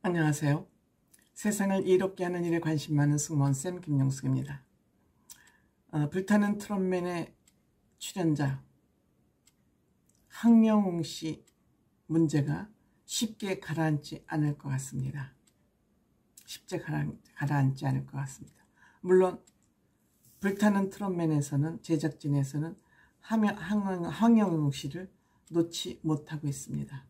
안녕하세요. 세상을 이롭게 하는 일에 관심 많은 승무원쌤 김용숙입니다. 불타는 트롯맨의 출연자 황영웅 씨 문제가 쉽게 가라앉지 않을 것 같습니다. 쉽게 가라앉지 않을 것 같습니다. 물론 불타는 트롯맨에서는 제작진에서는 황영웅 씨를 놓지 못하고 있습니다.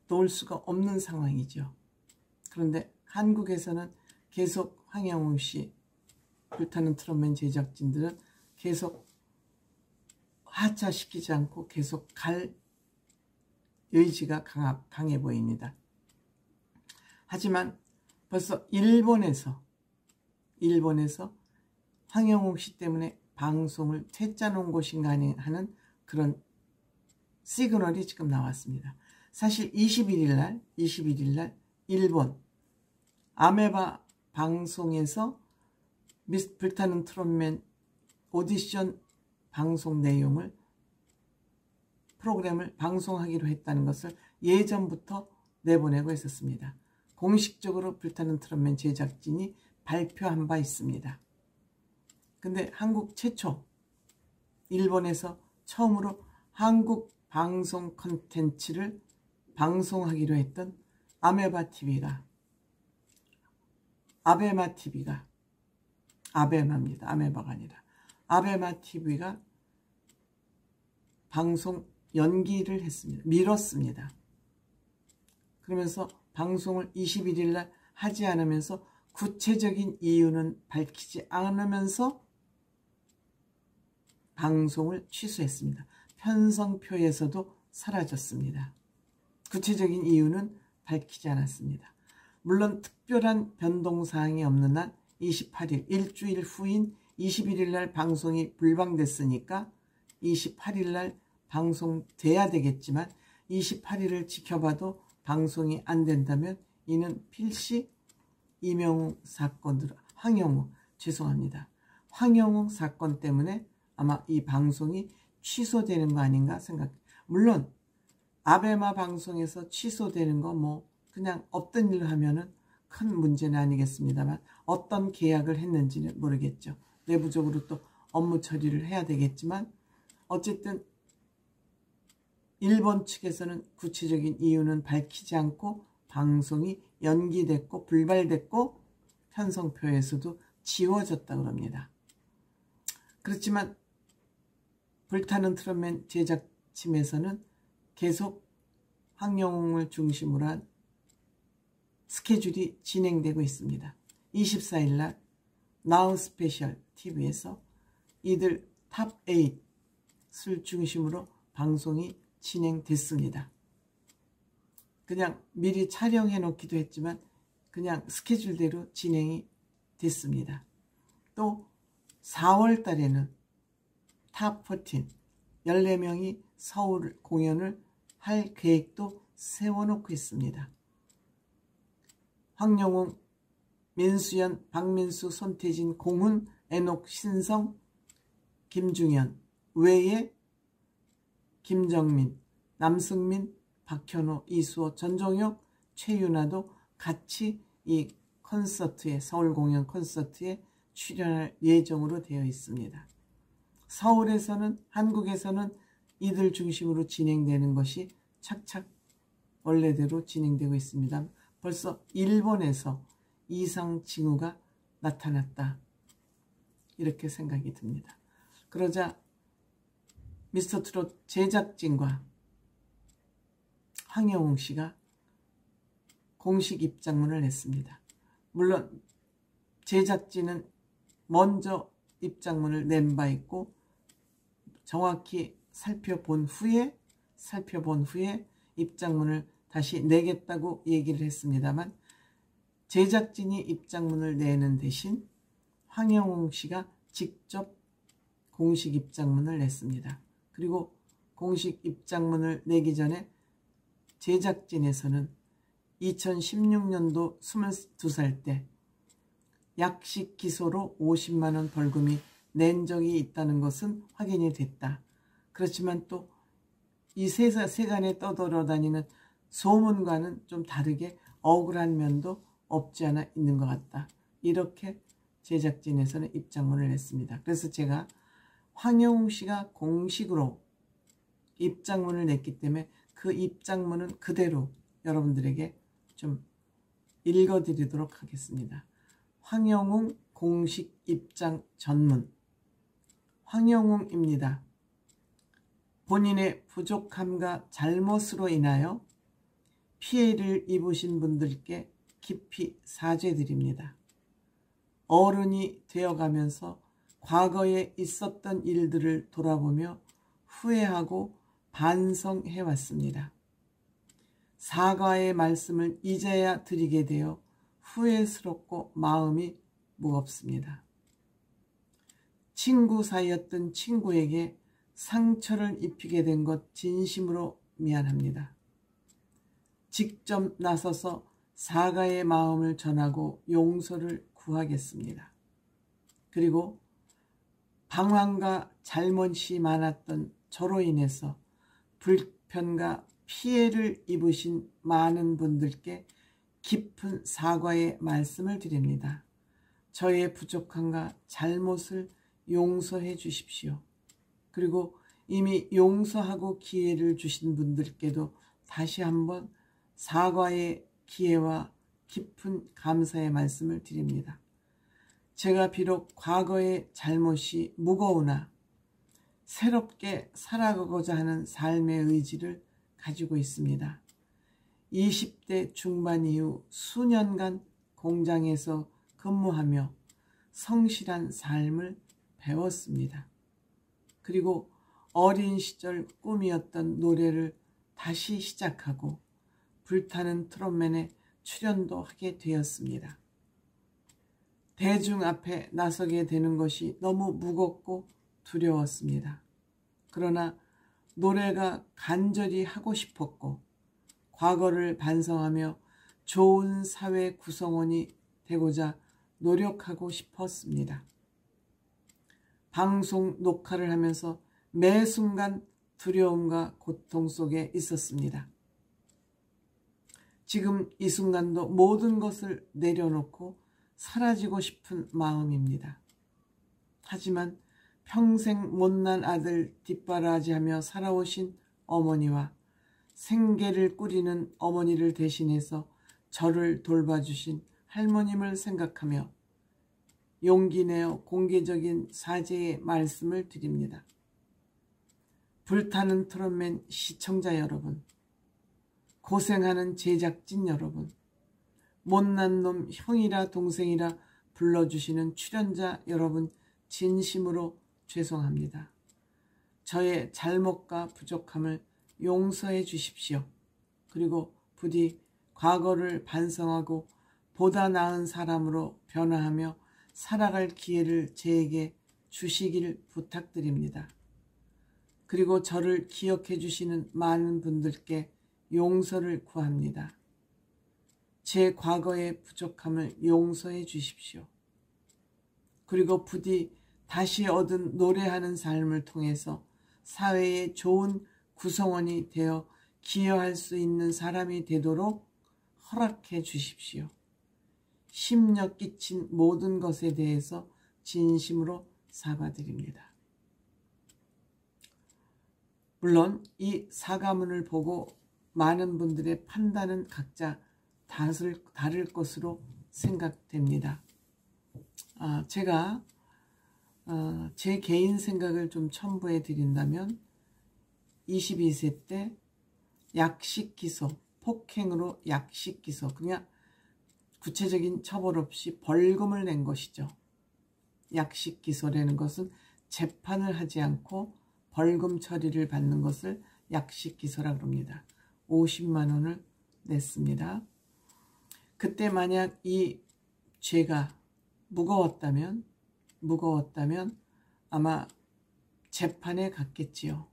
놓을 수가 없는 상황이죠. 그런데 한국에서는 계속 황영웅 씨, 불타는 트롯맨 제작진들은 계속 하차시키지 않고 계속 갈 의지가 강해 보입니다. 하지만 벌써 일본에서 황영웅 씨 때문에 방송을 퇴짜 놓은 곳인가 하는 그런 시그널이 지금 나왔습니다. 사실 21일 날 일본 아메바 방송에서 불타는 트롯맨 오디션 방송 내용을 프로그램을 방송하기로 했다는 것을 예전부터 내보내고 있었습니다. 공식적으로 불타는 트롯맨 제작진이 발표한 바 있습니다. 근데 한국 최초 일본에서 처음으로 한국 방송 콘텐츠를 방송하기로 했던 아메바TV가 아베마입니다. 아메바가 아니라 아베마TV가 방송 연기를 했습니다. 미뤘습니다. 그러면서 방송을 21일 날 하지 않으면서 구체적인 이유는 밝히지 않으면서 방송을 취소했습니다. 편성표에서도 사라졌습니다. 구체적인 이유는 밝히지 않았습니다. 물론 특별한 변동사항이 없는 한 28일, 일주일 후인 21일 날 방송이 불방됐으니까 28일 날 방송돼야 되겠지만 28일을 지켜봐도 방송이 안 된다면 이는 필시 황영웅 사건 때문에 아마 이 방송이 취소되는 거 아닌가 생각해요. 물론 아베마 방송에서 취소되는 거 뭐 그냥 없던 일을 하면은 큰 문제는 아니겠습니다만 어떤 계약을 했는지는 모르겠죠. 내부적으로 또 업무 처리를 해야 되겠지만 어쨌든 일본 측에서는 구체적인 이유는 밝히지 않고 방송이 연기됐고 불발됐고 편성표에서도 지워졌다고 합니다. 그렇지만 불타는 트롯맨 제작팀에서는 계속 황영웅을 중심으로 한 스케줄이 진행되고 있습니다. 24일 날 나우 스페셜 TV에서 이들 탑 8을 중심으로 방송이 진행됐습니다. 그냥 미리 촬영해 놓기도 했지만 그냥 스케줄대로 진행이 됐습니다. 또 4월 달에는 탑 14, 14명이 서울 공연을 할 계획도 세워놓고 있습니다. 황영웅, 민수연, 박민수, 손태진, 공훈, 애녹, 신성, 김중현 외에 김정민, 남승민, 박현호, 이수호, 전종혁, 최윤아도 같이 이 콘서트에 서울 공연 콘서트에 출연할 예정으로 되어 있습니다. 서울에서는 한국에서는 이들 중심으로 진행되는 것이 착착 원래대로 진행되고 있습니다. 벌써 일본에서 이상 징후가 나타났다. 이렇게 생각이 듭니다. 그러자 미스터트롯 제작진과 황영웅 씨가 공식 입장문을 냈습니다. 물론 제작진은 먼저 입장문을 낸 바 있고 정확히 살펴본 후에 입장문을 다시 내겠다고 얘기를 했습니다만 제작진이 입장문을 내는 대신 황영웅 씨가 직접 공식 입장문을 냈습니다. 그리고 공식 입장문을 내기 전에 제작진에서는 2016년도 22살 때 약식 기소로 50만 원 벌금이 낸 적이 있다는 것은 확인이 됐다. 그렇지만 또 이 세간에 떠돌아다니는 소문과는 좀 다르게 억울한 면도 없지 않아 있는 것 같다. 이렇게 제작진에서는 입장문을 냈습니다. 그래서 제가 황영웅 씨가 공식으로 입장문을 냈기 때문에 그 입장문은 그대로 여러분들에게 좀 읽어드리도록 하겠습니다. 황영웅 공식 입장 전문. 황영웅입니다. 본인의 부족함과 잘못으로 인하여 피해를 입으신 분들께 깊이 사죄드립니다. 어른이 되어가면서 과거에 있었던 일들을 돌아보며 후회하고 반성해왔습니다. 사과의 말씀을 이제야 드리게 되어 후회스럽고 마음이 무겁습니다. 친구 사이였던 친구에게 상처를 입히게 된 것 진심으로 미안합니다. 직접 나서서 사과의 마음을 전하고 용서를 구하겠습니다. 그리고 방황과 잘못이 많았던 저로 인해서 불편과 피해를 입으신 많은 분들께 깊은 사과의 말씀을 드립니다. 저의 부족함과 잘못을 용서해 주십시오. 그리고 이미 용서하고 기회를 주신 분들께도 다시 한번 사과의 기회와 깊은 감사의 말씀을 드립니다. 제가 비록 과거의 잘못이 무거우나 새롭게 살아가고자 하는 삶의 의지를 가지고 있습니다. 20대 중반 이후 수년간 공장에서 근무하며 성실한 삶을 배웠습니다. 그리고 어린 시절 꿈이었던 노래를 다시 시작하고 불타는 트롯맨에 출연도 하게 되었습니다. 대중 앞에 나서게 되는 것이 너무 무겁고 두려웠습니다. 그러나 노래가 간절히 하고 싶었고 과거를 반성하며 좋은 사회 구성원이 되고자 노력하고 싶었습니다. 방송 녹화를 하면서 매 순간 두려움과 고통 속에 있었습니다. 지금 이 순간도 모든 것을 내려놓고 사라지고 싶은 마음입니다. 하지만 평생 못난 아들 뒷바라지하며 살아오신 어머니와 생계를 꾸리는 어머니를 대신해서 저를 돌봐주신 할머님을 생각하며 용기 내어 공개적인 사죄의 말씀을 드립니다. 불타는 트롯맨 시청자 여러분, 고생하는 제작진 여러분, 못난 놈 형이라 동생이라 불러주시는 출연자 여러분, 진심으로 죄송합니다. 저의 잘못과 부족함을 용서해 주십시오. 그리고 부디 과거를 반성하고 보다 나은 사람으로 변화하며 살아갈 기회를 제게 주시길 부탁드립니다. 그리고 저를 기억해 주시는 많은 분들께 용서를 구합니다. 제 과거의 부족함을 용서해 주십시오. 그리고 부디 다시 얻은 노래하는 삶을 통해서 사회에 좋은 구성원이 되어 기여할 수 있는 사람이 되도록 허락해 주십시오. 심려 끼친 모든 것에 대해서 진심으로 사과드립니다. 물론 이 사과문을 보고 많은 분들의 판단은 각자 다를 것으로 생각됩니다. 제가 제 개인 생각을 좀 첨부해 드린다면 22세 때 약식 기소, 폭행으로 약식 기소, 그냥 구체적인 처벌 없이 벌금을 낸 것이죠. 약식 기소라는 것은 재판을 하지 않고 벌금 처리를 받는 것을 약식 기소라고 합니다. 50만 원을 냈습니다. 그때 만약 이 죄가 무거웠다면 아마 재판에 갔겠지요.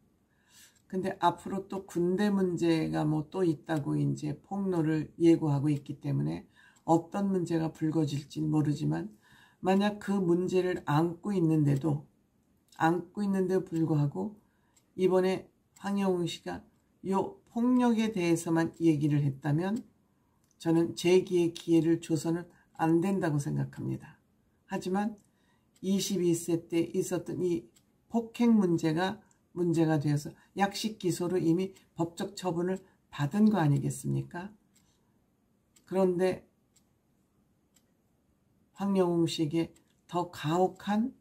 근데 앞으로 또 군대 문제가 뭐 또 있다고 이제 폭로를 예고하고 있기 때문에 어떤 문제가 불거질진 모르지만 만약 그 문제를 안고 있는데도 불구하고 이번에 황영웅 씨가 요 폭력에 대해서만 얘기를 했다면 저는 재기의 기회를 줘서는 안 된다고 생각합니다. 하지만 22세 때 있었던 이 폭행 문제가 되어서 약식 기소로 이미 법적 처분을 받은 거 아니겠습니까? 그런데 황영웅 씨에게 더 가혹한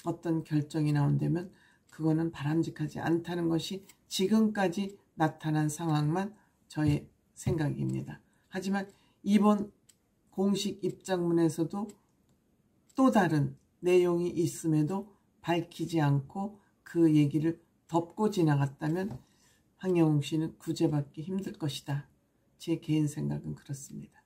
어떤 결정이 나온다면 그거는 바람직하지 않다는 것이 지금까지 나타난 상황만 저의 생각입니다. 하지만 이번 공식 입장문에서도 또 다른 내용이 있음에도 밝히지 않고 그 얘기를 덮고 지나갔다면 황영웅 씨는 구제받기 힘들 것이다. 제 개인 생각은 그렇습니다.